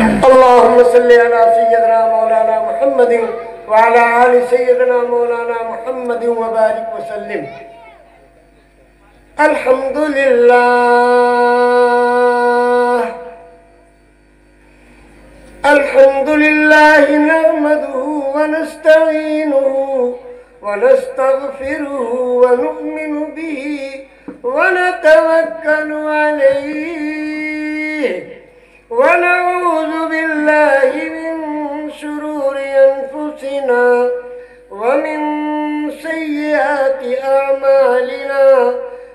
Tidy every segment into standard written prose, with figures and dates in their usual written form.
اللهم صل على سيدنا مولانا محمد وعلى آل سيدنا مولانا محمد وبارك وسلم. الحمد لله نحمده ونستعينه ونستغفره ونؤمن به ونتوكل عليه ونعوذ بالله من شرور أنفسنا ومن سيئات أعمالنا.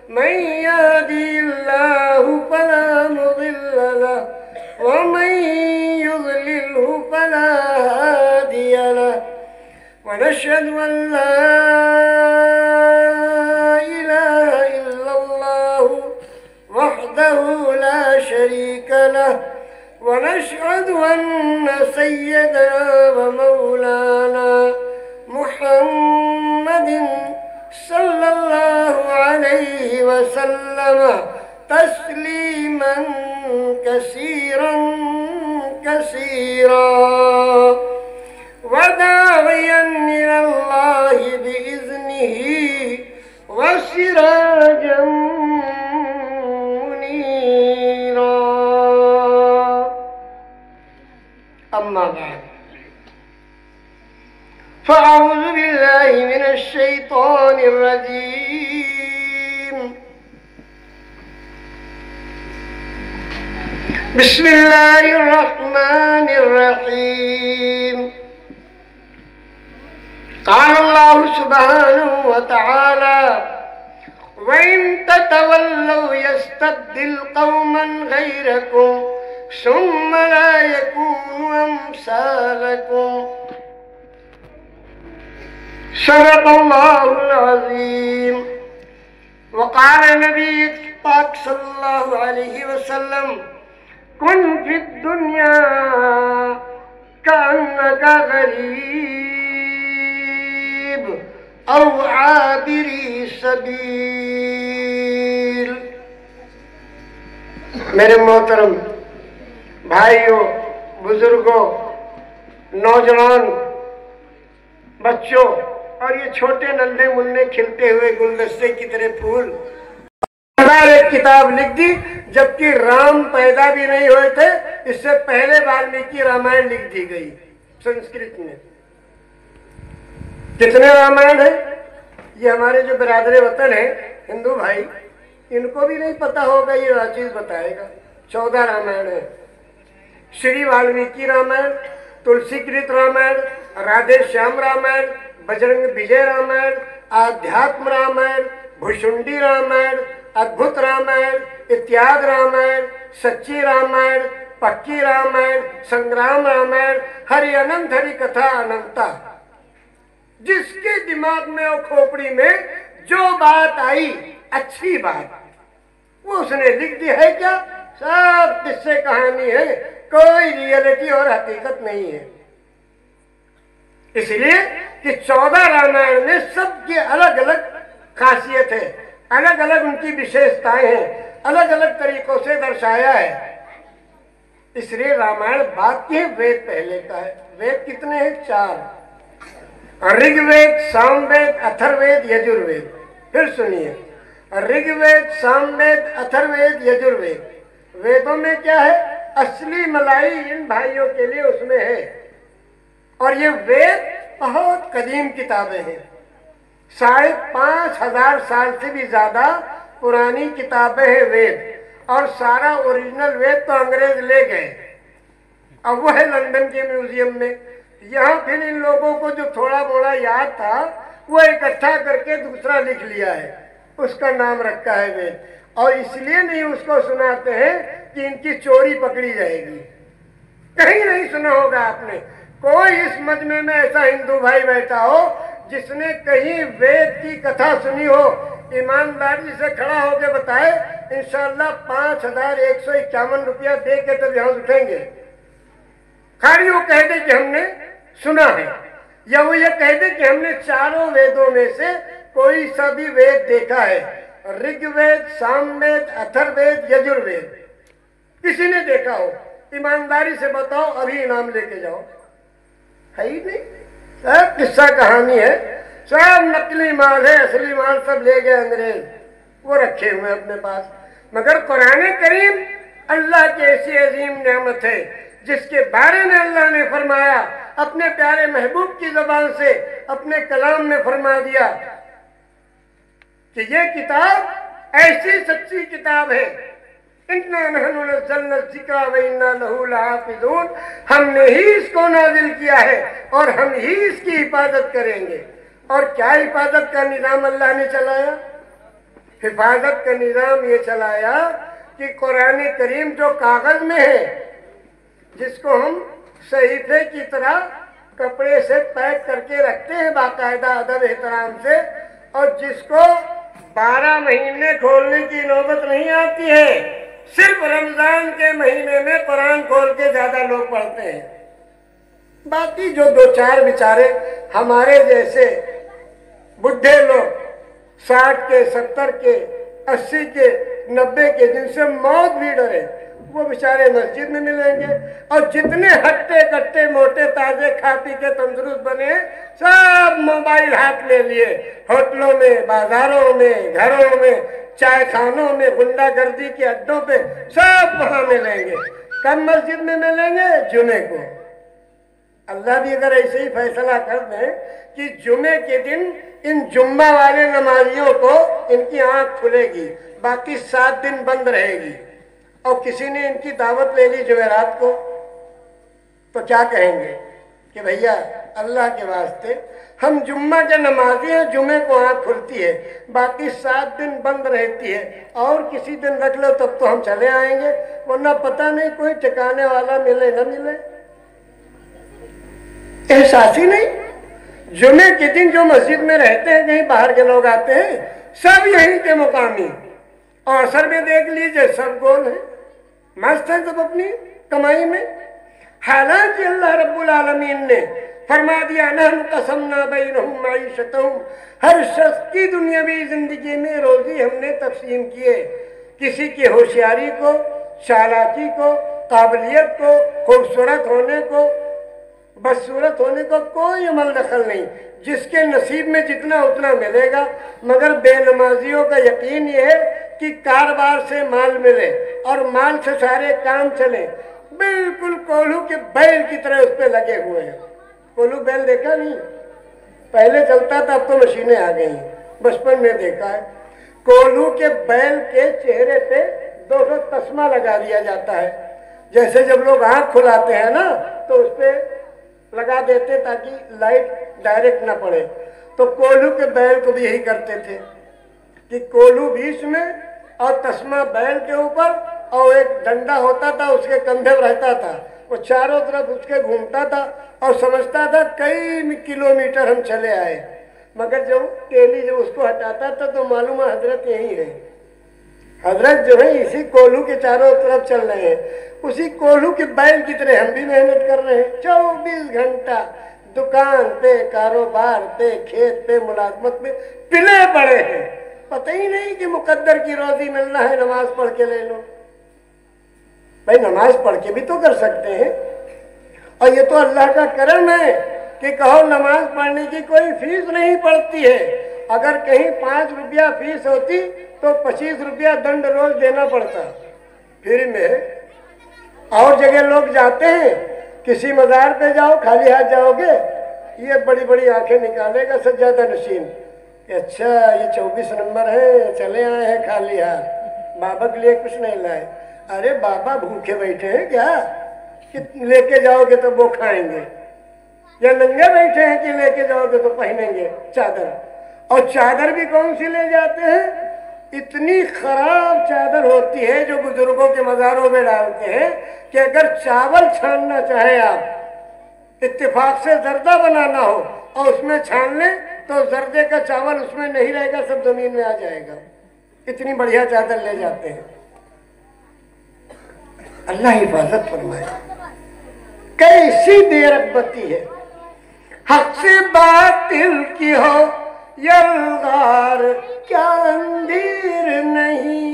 من يهدي الله فلا مضل له ومن يضلله فلا هادي له. ونشهد أن لا إله إلا الله وحده لا شريك له. ونشهد أن سيدنا ومولانا محمد صلى الله عليه وسلم تسليما كثيرا كثيرا وداعيا إلى الله بإذنه وسراجا منيرا. أما بعد فأعوذ بالله من الشيطان الرجيم. بسم الله الرحمن الرحيم. قال الله سبحانه وتعالى: وإن تتولوا يستبدل قوما غيركم ثم لا يكونوا أمثالكم. صدق الله العظيم. وقال نبی پاک صلی اللہ علیہ وسلم: کن فی الدنیا کأنک غریب او عابری سبیل. میرے محترم بھائیوں، بزرگوں، نوجوان، بچوں اور یہ چھوٹے ننھے منھے کھلتے ہوئے گلدستے کی طرح پھول، ایک کتاب لکھ دی جبکہ رام پیدا بھی نہیں ہوئے تھے. اس سے پہلے والمیکی رامائن لکھ دی گئی سنسکرت میں. کتنے رامائن ہیں؟ یہ ہمارے جو برادر وطن ہیں ہندو بھائی، ان کو بھی نہیں پتا ہوگا، یہ راجیز بتائے گا. 14 رامائن ہیں. شری والمیکی رامائن، تلسی کرت رامائن، رادھے شیام رامائن، بجرنگ وجے رامائن، آدھیاتم رامائن، بھوشنڈی رامائن، ادبھت رامائن، اتیاد رامائن، سچی رامائن، پکی رامائن، سنگرام رامائن، ہری اننت ہری کتھا اننتا. جس کے دماغ میں اور کھوپڑی میں جو بات آئی اچھی بات وہ اس نے لکھ دی ہے. کیا سب قصے کہانی ہے، کوئی ریئلٹی اور حقیقت نہیں ہے. اس لیے کہ 14 رامائن میں سب کی الگ الگ خاصیت ہے، الگ الگ ان کی وشیشتائیں ہیں، الگ الگ طریقوں سے درشایا ہے. اس لیے رامائن بات کی ہے. وید پہلے کا ہے. وید کتنے ہیں؟ 4: رگ وید، سام وید، اتھر وید، یجر وید. پھر سنیے: رگ وید، سام وید، اتھر وید، یجر وید. ویدوں میں کیا ہے؟ اصلی ملائی ان بھائیوں کے لیے اس میں ہے. اور یہ وید بہت قدیم کتابیں ہیں، 5,500 سال سے بھی زیادہ پرانی کتابیں ہیں وید. اور سارا اوریجنل وید تو انگریز لے گئے، اب وہ ہے لندن کے میوزیم میں. یہاں پھر ان لوگوں کو جو تھوڑا بوڑا یاد تھا وہ اکٹھا کر کے دوسرا لکھ لیا ہے، اس کا نام رکھا ہے وید. اور اس لیے نہیں اس کو سناتے ہیں کہ ان کی چوری پکڑی جائے گی. کہیں نہیں سنا ہوگا آپ نے. کوئی اس مجمع میں ایسا ہندو بھائی بیٹھا ہو جس نے کہیں وید کی کتھا سنی ہو، ایمانداری سے کھڑا ہو کے بتائے. انشاءاللہ 5,151 روپیہ دے کے تب یہاں اٹھیں گے. خیر وہ کہہ دے کہ ہم نے سنا ہے، یا وہ یہ کہہ دے کہ ہم نے چاروں ویدوں میں سے کوئی سا بھی وید دیکھا ہے. رگ وید، سام وید، اتھر وید، یجر وید کسی نے دیکھا ہو. ईमानदारी से बताओ, अभी इनाम लेके जाओ। है ही नहीं, सब किस्सा कहानी है, सब नकली माल है, असली माल सब ले गए अंग्रेज, वो रखे हुए अपने पास। मगर कुरान करीम अल्लाह की ऐसी अजीम नेमत है जिसके बारे में अल्लाह ने फरमाया, अपने प्यारे महबूब की ज़बान से अपने कलाम में फरमा दिया कि ये किताब ऐसी सच्ची किताब है, इन्ना नहनु नज़्ज़लना ज़िक्रा व इन्ना लहू लहाफ़िज़ून, हमने ही इसको नाजिल किया है और हम ही इसकी हिफाजत करेंगे। और क्या हिफाजत का निज़ाम अल्लाह ने चलाया? हिफाजत का निज़ाम ये चलाया कि कुरान करीम जो कागज़ में है, जिसको हम सहीफे की तरह कपड़े से पैक करके रखते हैं बाकायदा अदब एहतराम से, और जिसको 12 महीने खोलने की नौबत नहीं आती है, सिर्फ रमजान के महीने में कुरान खोल के ज्यादा लोग पढ़ते हैं। बाकी जो 2-4 बेचारे हमारे जैसे बुढ़े लोग 60 के, 70 के, 80 के, 90 के, जिनसे मौत भी डरे, वो बेचारे मस्जिद में मिलेंगे। और जितने हट्टे कट्टे मोटे ताजे खा पी के तंदुरुस्त बने, सब मोबाइल हाथ में लिए होटलों में, बाजारों में, घरों में, चाय खानों में, गुंडागर्दी के अड्डों पे, सब वहां मिलेंगे। कब मस्जिद में मिलेंगे? जुमे को। अल्लाह भी अगर ऐसे ही फैसला कर दें कि जुमे के दिन इन जुम्मा वाले नमाजियों को इनकी आंख खुलेगी, बाकी 7 दिन बंद रहेगी, और किसी ने इनकी दावत ले ली जुमेरात को, तो क्या कहेंगे कि भैया अल्लाह के वास्ते हम जुम्मा के नमाजी हैं, जुमे को आँख खुलती है, बाकी 7 दिन बंद रहती है, और किसी दिन रख लो तब तो हम चले आएंगे, वरना पता नहीं कोई ठिकाने वाला मिले न मिले। एहसास ही नहीं। जुमे के दिन जो मस्जिद में रहते हैं, कहीं बाहर के लोग आते हैं, सब यहीं के मुकामी, और असर में देख लीजिए सब गोल है, मस्त है सब अपनी कमाई में। हालांकि अल्लाह रब्बुल आलमीन ने फरमा दिया, नहनु कसमना बैनहुम मईशतहुम, हर शख्स की दुनियावी जिंदगी में रोजी हमने तकसीम किए, किसी की होशियारी को, चालाकी को, काबिलियत को, खूबसूरत होने को, बदसूरत होने को कोई अमल दखल नहीं, जिसके नसीब में जितना उतना मिलेगा। मगर बेनमाजियों का यकीन ये है कि कारोबार से माल मिले और माल से सारे काम चले, बिल्कुल कोल्हू के बैल की तरह उस पर लगे हुए हैं। कोल्हू बैल देखा नहीं? पहले चलता था, अब तो मशीनें आ गई हैं, बचपन में देखा है। कोल्हू के बैल के चेहरे पे 200 तस्मा लगा दिया जाता है, जैसे जब लोग आँख खुलाते हैं ना तो उस पर लगा देते ताकि लाइट डायरेक्ट ना पड़े। तो कोल्हू के बैल को भी यही करते थे कि कोल्हू बीच में और तस्मा बैल के ऊपर, और एक डंडा होता था उसके कंधे पर रहता था, वो चारों तरफ उसके घूमता था और समझता था कई किलोमीटर हम चले आए। मगर जब तेली जब उसको हटाता था तो मालूम है हजरत यही है, हजरत जो है इसी कोल्हू के चारों तरफ चल रहे हैं। उसी कोल्हू के बैल की तरह हम भी मेहनत कर रहे हैं, 24 घंटा दुकान पे, कारोबार पे, खेत पे, मुलाजमत पे पिले पड़े हैं। पता ही नहीं कि मुकद्दर की रोजी मिलना है, नमाज पढ़ के ले लो। भाई नमाज पढ़ के भी तो कर सकते हैं, और ये तो अल्लाह का करम है कि कहो नमाज पढ़ने की कोई फीस नहीं पड़ती है। अगर कहीं 5 रुपया फीस होती तो 25 रुपया दंड रोज देना पड़ता फ्री में। और जगह लोग जाते हैं, किसी मज़ार पे जाओ खाली हाथ जाओगे, ये बड़ी बड़ी आंखें निकालेगा सज्जादा नशीन, अच्छा ये 24 नंबर है, चले आए हैं खाली हाथ, बाबा के लिए कुछ नहीं लाए। अरे बाबा भूखे बैठे हैं क्या कि लेके जाओगे तो वो खाएंगे, या नंगे बैठे हैं कि लेके जाओगे तो पहनेंगे चादर। और चादर भी कौन सी ले जाते हैं? इतनी खराब चादर होती है जो बुजुर्गों के मज़ारों में डालते हैं कि अगर चावल छानना चाहे आप, इत्तेफाक से जर्दा बनाना हो और उसमें छान लें तो जर्दे का चावल उसमें नहीं रहेगा, सब जमीन में आ जाएगा। इतनी बढ़िया चादर ले जाते हैं। अल्लाह हिफाजत फरमाए। कैसी बेरगबती है, हक से बातिल की हो यलगार, क्या अंधेर नहीं।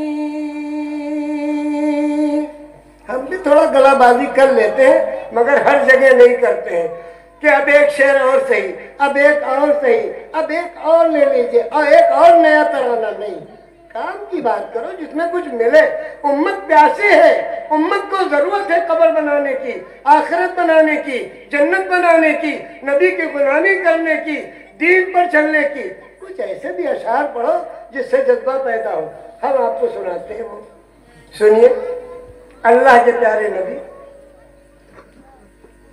ہم بھی تھوڑا گلا بازی کر لیتے ہیں مگر ہر جگہ نہیں کرتے ہیں کہ اب ایک شعر اور صحیح، اب ایک اور صحیح، اب ایک اور لے لیجئے اور ایک اور نیا ترانہ نہیں۔ کام کی بات کرو جس میں کچھ ملے۔ امت پیاسی ہے، امت کو ضرورت ہے قبر بنانے کی، آخرت بنانے کی، جنت بنانے کی، نبی کی غلامی کرنے کی، دین پر چلنے کی۔ کچھ ایسے بھی اشعار پڑھو جس سے جذبہ پیدا ہو۔ ہم آپ کو سناتے ہیں، وہ سنیے۔ اللہ کے پیارے نبی،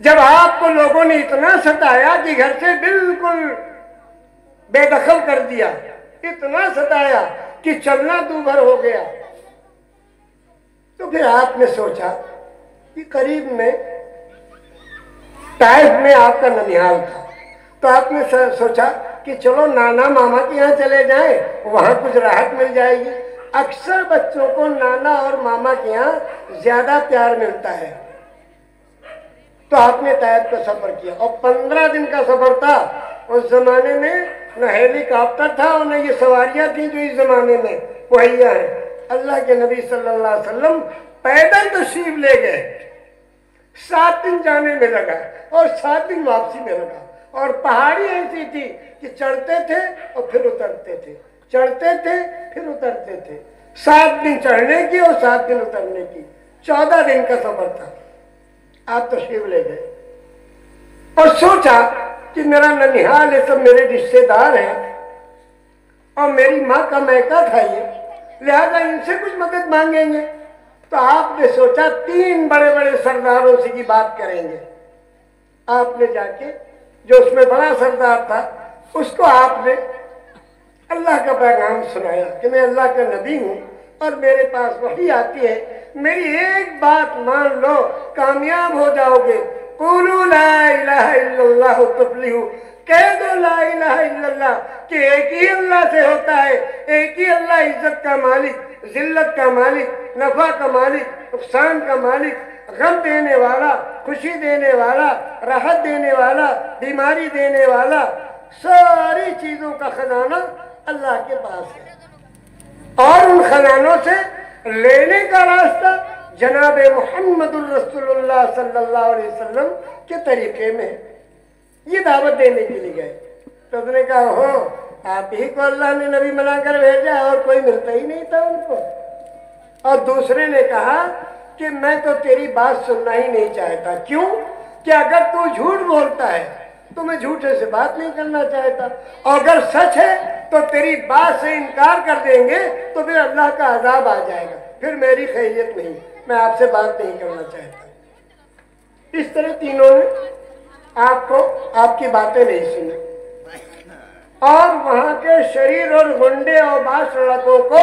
جب آپ کو لوگوں نے اتنا ستایا کہ گھر سے بالکل بے دخل کر دیا، اتنا ستایا کہ چلنا دوبھر ہو گیا، تو پھر آپ نے سوچا کہ قریب میں طائف میں آپ کا ننیال تھا، تو آپ نے سوچا کہ چلو نانا ماما کے یہاں چلے جائیں، وہاں کچھ راحت مل جائے گی۔ اکثر بچوں کو نانا اور ماما کے یہاں زیادہ پیار ملتا ہے، تو آپ نے طائف کا سفر کیا، اور 15 دن کا سفر تھا۔ اس زمانے میں نہ ہیلی کاپٹر تھا اور نہ یہ سواریاں تھیں جو اس زمانے میں مہیا ہیں۔ اللہ کے نبی صلی اللہ علیہ وسلم پیدل تشریف لے گئے، 7 دن جانے میں لگا اور 7 دن واپسی میں لگا، اور پہاڑی ایسی تھی کہ چڑھتے تھے اور پھر اترتے تھے، چڑھتے تھے پھر اترتے تھے، 7 دن چڑھنے کی اور 7 دن اترنے کی، 14 دن کا سفر تھا۔ آپ تشریف لے گئے اور سوچا کہ میرا ننیحال، یہ سب میرے رشتے دار ہیں اور میری ماں کا میکا تھا یہ، لہذا ان سے کچھ مدد مانگیں گے۔ تو آپ نے سوچا 3 بڑے بڑے سرداروں سے کی بات کریں گے۔ آپ نے جا کے، جو اس میں بڑا سردار تھا، اس کو آپ نے اللہ کا پیغام سنایا کہ میں اللہ کا نبی ہوں اور میرے پاس وحی آتی ہے، میری ایک بات مان لو کامیاب ہو جاؤ گے۔ قولوا لا الہ الا اللہ تفلحوا، کہہ دو لا الہ الا اللہ کہ ایک ہی اللہ سے ہوتا ہے، ایک ہی اللہ عزت کا مالک، ذلت کا مالک، نفع کا مالک، نقصان کا مالک، غم دینے والا، خوشی دینے والا، راحت دینے والا، بیماری دینے والا، ساری چیزوں کا خزانہ اللہ کے پاس ہے، اور ان خزانوں سے لینے کا راستہ جناب محمد الرسول اللہ صلی اللہ علیہ وسلم کے طریقے میں ہے۔ یہ دعوت دینے کے لیے گئے تو اس نے کہا ہو آپ ہی کو اللہ نے نبی بنا کر بھیجا، اور کوئی ملتا ہی نہیں تھا ان کو۔ اور دوسرے نے کہا کہ میں تو تیری بات سننا ہی نہیں چاہتا، کیوں کہ اگر تو جھوٹ بولتا ہے تو میں جھوٹے سے بات نہیں کرنا چاہتا، اور اگر سچ ہے تو تیری بات سے انکار کر دیں گے تو پھر اللہ کا عذاب آ جائے گا، پھر میری خیریت نہیں، میں آپ سے بات نہیں کرنا چاہتا۔ اس طرح تینوں نے آپ کو آپ کی باتیں نہیں سنی، اور وہاں کے شریر اور گنڈے اور باس لڑکوں کو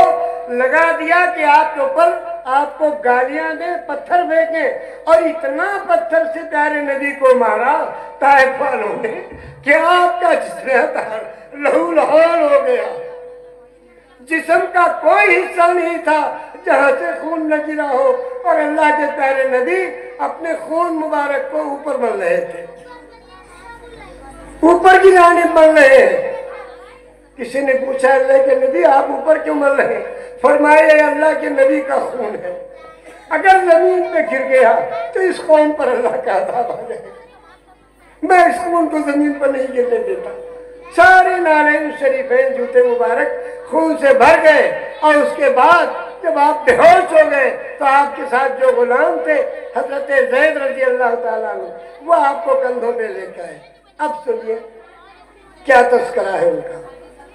لگا دیا کہ آپ کے اوپر آپ کو گالیاں دیں، پتھر پھینکیں، اور اتنا پتھر سے پیارے نبی کو مارا طائف والوں نے کہ آپ کا جسم لہو لہان ہو گیا، جسم کا کوئی حصہ نہیں تھا جہاں سے خون نہ گرا ہو، اور اللہ کے پیارے نبی اپنے خون مبارک کو اوپر بڑھ رہے تھے، اوپر کی جانب بڑھ رہے ہیں۔ کسی نے پوچھا اللہ کے نبی آپ اوپر کیوں مر رہے ہیں؟ فرمایا یہ اللہ کے نبی کا خون ہے، اگر زمین پہ گر گیا تو اس قوم پر اللہ کا عذاب آ جائے گا، میں اس خون کو زمین پر نہیں گرنے دیتا۔ سارے نعلین شریفین جوتے مبارک خون سے بھر گئے، اور اس کے بعد جب آپ بے ہوش ہو گئے تو آپ کے ساتھ جو غلام تھے حضرت زید رضی اللہ تعالیٰ عنہ، وہ آپ کو کندھوں پہ لے کے آئے۔ اب سنیے کیا تذکرہ ہے ان کا۔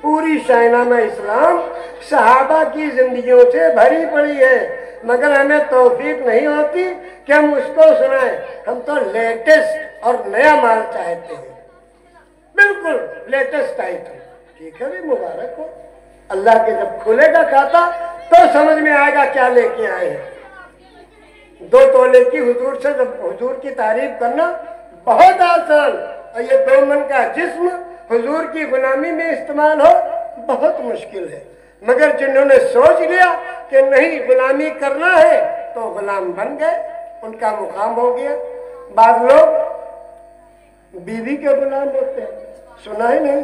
پوری شاہنامہ اسلام صحابہ کی زندگیوں سے بھری پڑی ہے، مگر ہمیں توفیق نہیں ہوتی کہ ہم اس کو سنائیں۔ ہم تو لیٹسٹ اور نیا مال چاہتے ہیں، بالکل لیٹسٹ آئٹم۔ ٹھیک ہے بھی، مبارک ہو، اللہ کے جب کھلے گا کھاتا تو سمجھ میں آئے گا کیا لے کے آئے ہیں۔ 2 تولے کی حضور سے حضور کی تعریف کرنا بہت آسان، اور یہ 2 من کا جسم حضور کی غلامی میں استعمال ہو بہت مشکل ہے، مگر جنہوں نے سوچ لیا کہ نہیں غلامی کرنا ہے تو غلام بن گئے، ان کا مقام ہو گیا۔ بعض لوگ بیوی کے غلام ہوتے ہیں، سنا ہی نہیں،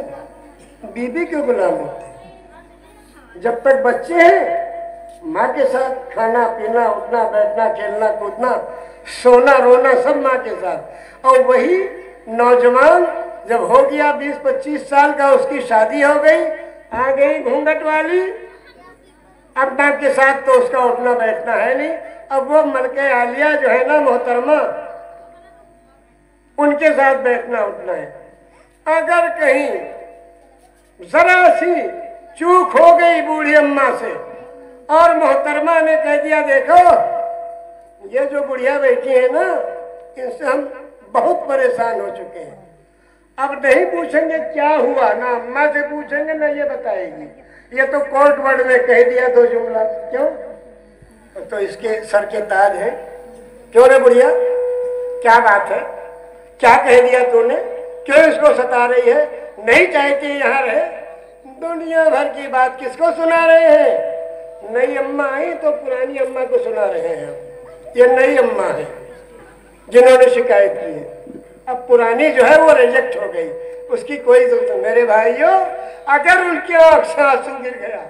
بیوی کے غلام ہوتے ہیں، جب تک بچے ہیں माँ के साथ खाना पीना, उठना बैठना, खेलना कूदना, सोना रोना सब माँ के साथ। और वही नौजवान जब हो गया 20-25 साल का, उसकी शादी हो गई, आ गई घूंघट वाली, अब माँ के साथ तो उसका उठना बैठना है नहीं। अब वो मलके आलिया जो है ना मोहतरमा, उनके साथ बैठना उठना है। अगर कहीं जरा सी चूक हो गई बूढ़ी अम्मा से और मोहतरमा ने कह दिया देखो ये जो बुढ़िया बैठी है ना, इनसे हम बहुत परेशान हो चुके हैं, अब नहीं पूछेंगे क्या हुआ, ना अम्मा से पूछेंगे ना ये बताएगी, ये तो कोर्ट वर्ड में कह दिया 2 जुमला। क्यों? तो इसके सर के ताज है। क्यों रे बुढ़िया, क्या बात है, क्या कह दिया तूने, क्यों इसको सता रही है, नहीं चाहती यहाँ रहे? दुनिया भर की बात किसको सुना रहे हैं? नई अम्मा आई तो पुरानी अम्मा को सुना रहे हैं। ये नई अम्मा है जिन्होंने शिकायत की है, अब पुरानी जो है वो रिजेक्ट हो गई, उसकी कोई जरूरत नहीं। मेरे भाइयों, अगर उनकी आंख से आंसू गिर गया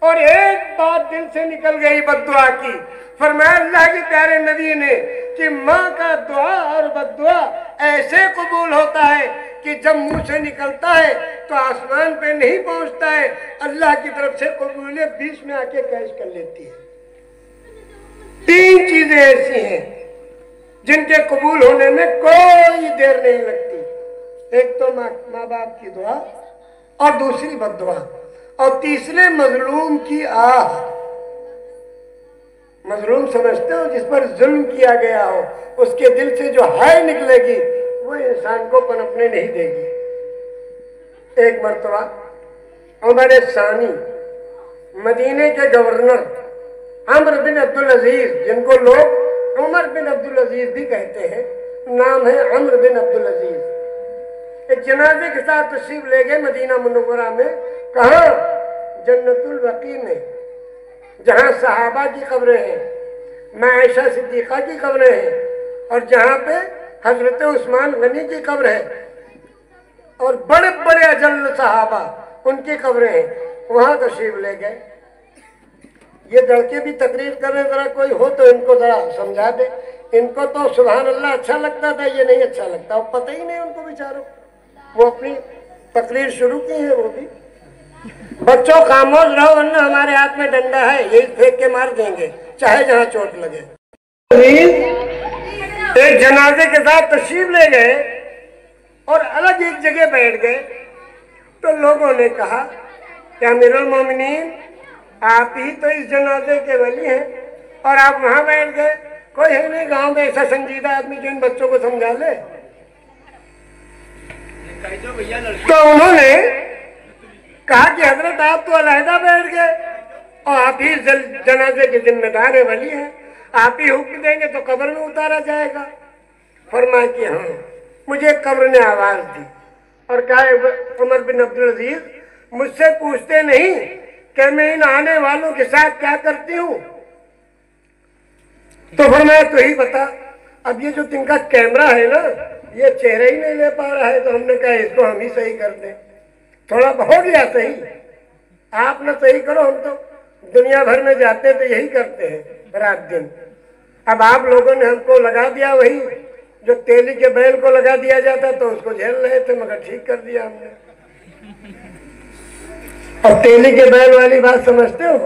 और एक बात दिल से निकल गई बद्दुआ की, फरमाया अल्लाह के प्यारे नबी ने कि माँ का दुआ और बद्दुआ ऐसे कबूल होता है कि जब मुंह से निकलता है तो आसमान पे नहीं पहुंचता है, अल्लाह की तरफ से कबूलियत बीच में आके कैच कर लेती है। 3 चीजें ऐसी हैं जिनके कबूल होने में कोई देर नहीं लगती। एक तो माँ बाप की दुआ, और दूसरी बद्दुआ, और तीसरे मजलूम की आह। मजलूम समझते हो, जिस पर जुल्म किया गया हो, उसके दिल से जो हाय निकलेगी वो इंसान को पनपने नहीं देगी। एक मर्तबा उमर सानी, मदीने के गवर्नर अमर बिन अब्दुल अजीज, जिनको लोग उमर बिन अब्दुल अजीज भी कहते हैं, नाम है अमर बिन अब्दुल अजीज, एक जनाजे के साथ तशरीफ ले गए मदीना मुनव्वरा में। कहाँ? जन्नतुल बकी में, जहाँ सहाबा की कब्रें हैं, माँ आयशा सिद्दीक़ा की कब्रें हैं, और जहाँ पे हजरत उस्मान गनी की कब्र है, और बड़े बड़े अजल सहाबा उनकी कब्रें हैं, वहाँ तशरीफ ले गए। ये लड़के भी तकरीर कर रहे, जरा कोई हो तो इनको जरा समझा दे। इनको तो सुभान अल्लाह अच्छा लगता था, ये नहीं अच्छा लगता, वो पता ही नहीं उनको बेचारों। वो अपनी तकरीर शुरू की है, वो भी बच्चों खामोश रहो वरना हमारे हाथ में डंडा है, यही फेंक के मार देंगे चाहे जहाँ चोट लगे। एक जनाजे के साथ तशरीफ ले गए और अलग एक जगह बैठ गए, तो लोगों ने कहा कि अमीरुल मोमिनीन, आप ही तो इस जनाजे के वली हैं और आप वहां बैठ गए, कोई है नहीं गांव में ऐसा संजीदा आदमी जो इन बच्चों को समझा ले। तो उन्होंने कहा कि हजरत आप तो अलहदा बैठ गए और आप ही जनाजे के जिम्मेदार है, वली हैं, आप ही हुक्म देंगे तो कब्र में उतारा जाएगा। फरमाया कि हाँ। मुझे कब्र ने आवाज दी और कहा उमर बिन अब्दुल अजीज, मुझसे पूछते नहीं कि मैं इन आने वालों के साथ क्या करती हूँ? तो फरमाया तो ही बता। अब ये जो तिनका कैमरा है ना, ये चेहरा ही नहीं ले पा रहा है, तो हमने कहा इसको हम ही सही कर दें। थोड़ा हो गया सही, आप ना सही करो, हम तो दुनिया भर में जाते तो यही करते हैं रात दिन। अब आप लोगों ने हमको लगा दिया वही जो तेली के बैल को लगा दिया जाता तो उसको झेल रहे थे, मगर ठीक कर दिया हमने। अब तेली के बैल वाली बात समझते हो?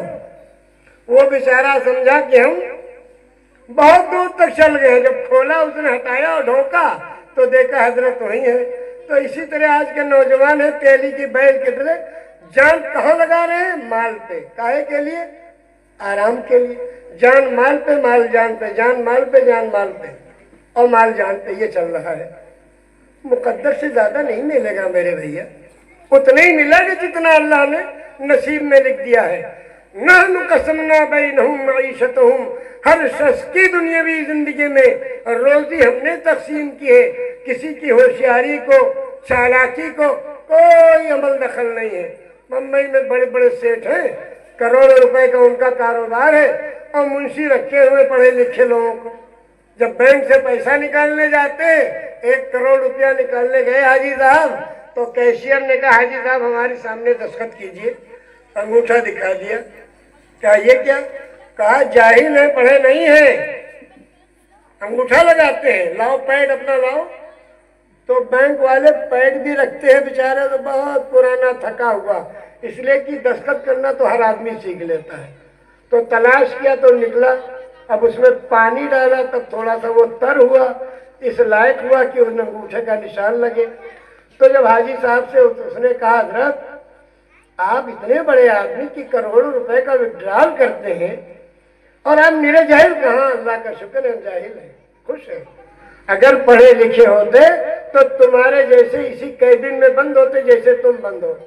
वो बेचारा समझा कि हम बहुत दूर तक चल गए, जब खोला उसने हटाया और ढोका तो देखा हजरत वही है। तो इसी तरह आज के नौजवान है तेली की बैल की तरह, जान कहाँ लगा रहे हैं? माल पे। काहे के लिए? आराम के लिए। जान माल पे, माल जान पे, जान माल पे, जान माल पे, और माल जान पे, ये चल रहा है। मुकद्दर से ज्यादा नहीं मिलेगा मेरे भैया, उतना ही मिलेगा जितना अल्लाह ने नसीब में लिख दिया है। नहनु कसमना बैनहुम मईशतहुम, हर शख्स की दुनियावी जिंदगी में रोजी हमने तकसीम की है। किसी की होशियारी को, चालाकी को कोई अमल दखल नहीं है। मुंबई में बड़े बड़े सेठ हैं, करोड़ों रुपए का उनका कारोबार है, और मुंशी रखे हुए पढ़े लिखे लोगों को जब बैंक से पैसा निकालने जाते, 1 करोड़ रुपया निकालने गए हाजी साहब, तो कैशियर ने कहा हाजी साहब हमारे सामने दस्तखत कीजिए, अंगूठा दिखा दिया। क्या ये क्या? कहा जाहिल है, पढ़े नहीं है, अंगूठा लगाते हैं, लाओ पैड अपना लाओ। तो बैंक वाले पैड भी रखते हैं बेचारे, तो बहुत पुराना थका हुआ, इसलिए कि दस्तखत करना तो हर आदमी सीख लेता है। तो तलाश किया तो निकला, अब उसमें पानी डाला तब थोड़ा सा वो तर हुआ, इस लायक हुआ कि उस अंगूठे का निशान लगे। तो जब हाजी साहब से उसने कहा, हजरत आप इतने बड़े आदमी की करोड़ों रुपए का विड्रॉल करते हैं और आप मेरे जाहिल कहाँ? अल्लाह का शुक्र है जाहिल है, खुश है। अगर पढ़े लिखे होते तो तुम्हारे जैसे इसी कैबिन में बंद होते जैसे तुम बंद हो।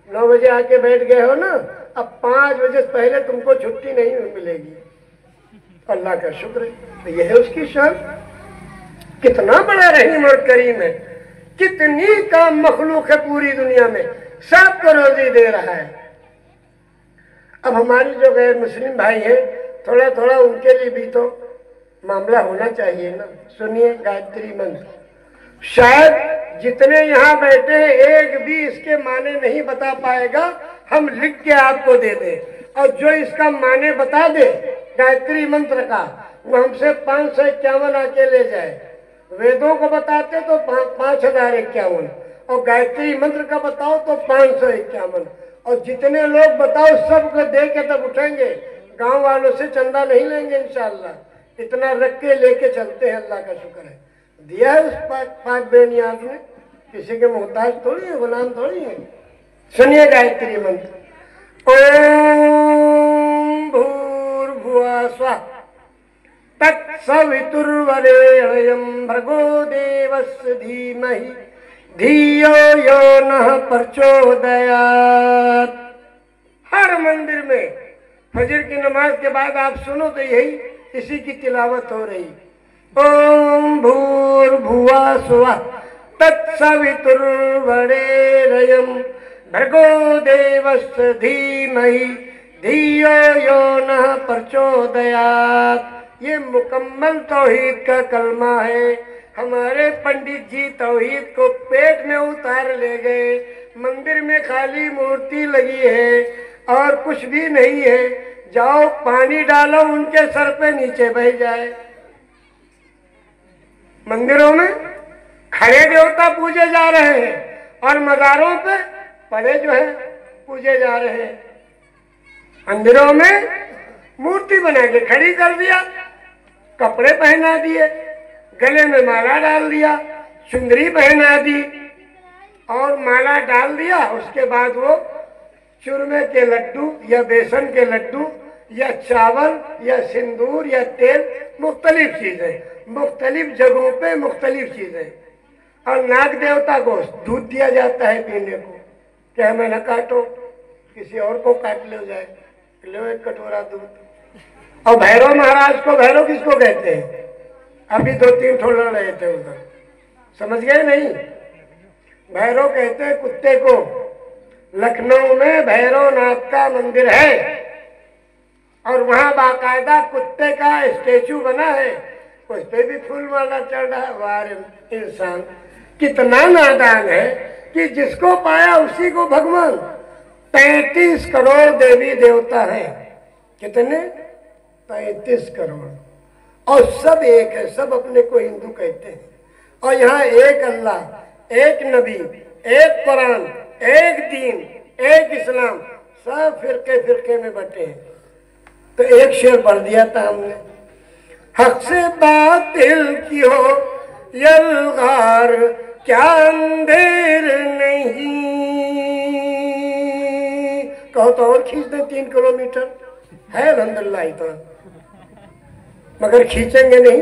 9 बजे आके बैठ गए हो ना, अब 5 बजे से पहले तुमको छुट्टी नहीं मिलेगी। अल्लाह का शुक्र है। तो यह है उसकी शान। कितना बड़ा रहीम और करीम है, कितनी काम मखलूक है पूरी दुनिया में, सबको रोजी दे रहा है। अब हमारी जो गैर मुस्लिम भाई हैं, थोड़ा थोड़ा उनके लिए भी तो मामला होना चाहिए ना। सुनिए गायत्री मंत्र, शायद जितने यहाँ बैठे हैं एक भी इसके माने नहीं बता पाएगा, हम लिख के आपको दे दें, और जो इसका माने बता दे गायत्री मंत्र का, वो हमसे 551 आके ले जाए। वेदों को बताते तो 5051, और गायत्री मंत्र का बताओ तो 551, और जितने लोग बताओ सबको दे के तब उठेंगे। गांव वालों से चंदा नहीं लेंगे इंशाअल्लाह, इतना रख के लेके चलते हैं। अल्लाह का शुक्र है, दिया है उस पाक बेनियाज ने, किसी के मोहताज थोड़ी है, गुलाम थोड़ी है। सुनिए गायत्री मंत्र, ओम भूर्भुवः स्वः तत्सवितुर्वरेण्यं भर्गो देवस्य धीमहि धियो यो नः प्रचोदयात्। हर मंदिर में फजर की नमाज के बाद आप सुनो तो यही इसी की तिलावत हो रही। ओम भूर्भुवः स्वः तत्सवितुर्वरेण्यं भर्गो देवस्य धीमहि धियो यो नः प्रचोदयात्। ये मुकम्मल तौहीद का कलमा है। हमारे पंडित जी तौहीद को पेट में उतार ले गए, मंदिर में खाली मूर्ति लगी है और कुछ भी नहीं है। जाओ पानी डालो उनके सर पे, नीचे बह जाए। मंदिरों में खड़े देवता पूजे जा रहे हैं और मज़ारों पे पड़े जो है पूजे जा रहे हैं। मंदिरों में मूर्ति बना के खड़ी कर दिया, कपड़े पहना दिए, गले में माला डाल दिया, चुंदरी पहना दी और माला डाल दिया। उसके बाद वो चूरमे के लड्डू या बेसन के लड्डू या चावल या सिंदूर या तेल, मुख्तलिफ चीजें, मुख्तलिफ जगहों पे मुख्तलिफ चीजें। और नाग देवता को दूध दिया जाता है पीने को, क्या हमें न काटो, किसी और को काट ले जाए, लो एक कटोरा दूध। और भैरव महाराज को, भैरव किसको कहते हैं? अभी 2-3 ठो लड़ रहे थे उधर, समझ गए नहीं? भैरव कहते हैं कुत्ते को। लखनऊ में भैरव नाथ का मंदिर है और वहां बाकायदा कुत्ते का स्टेचू बना है, उस पे भी फूल माला चढ़ रहा है। वाह इंसान कितना नादान है कि जिसको पाया उसी को भगवान। 33 करोड़ देवी देवता हैं। कितने? 33 करोड़, और सब एक है, सब अपने को हिंदू कहते हैं। और यहाँ एक अल्लाह, एक नबी, एक कुरान, एक दीन, एक इस्लाम, सब फिरके फिरके में बटे हैं। तो एक शेर पढ़ दिया था हमने, हक से बातिल की हो यलगार, क्या अंधेर नहीं। कहो तो और खींच दे 3 किलोमीटर है अल्हम्दुलिल्लाह इतना, मगर खींचेंगे नहीं,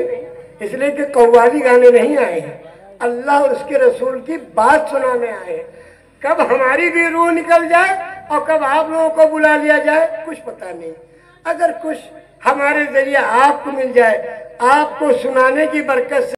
इसलिए कि कव्वाली गाने नहीं आए हैं, अल्लाह और उसके रसूल की बात सुनाने आए हैं। कब हमारी भी रूह निकल जाए और कब आप लोगों को बुला लिया जाए कुछ पता नहीं। अगर कुछ हमारे जरिए आपको मिल जाए, आपको सुनाने की बरकत से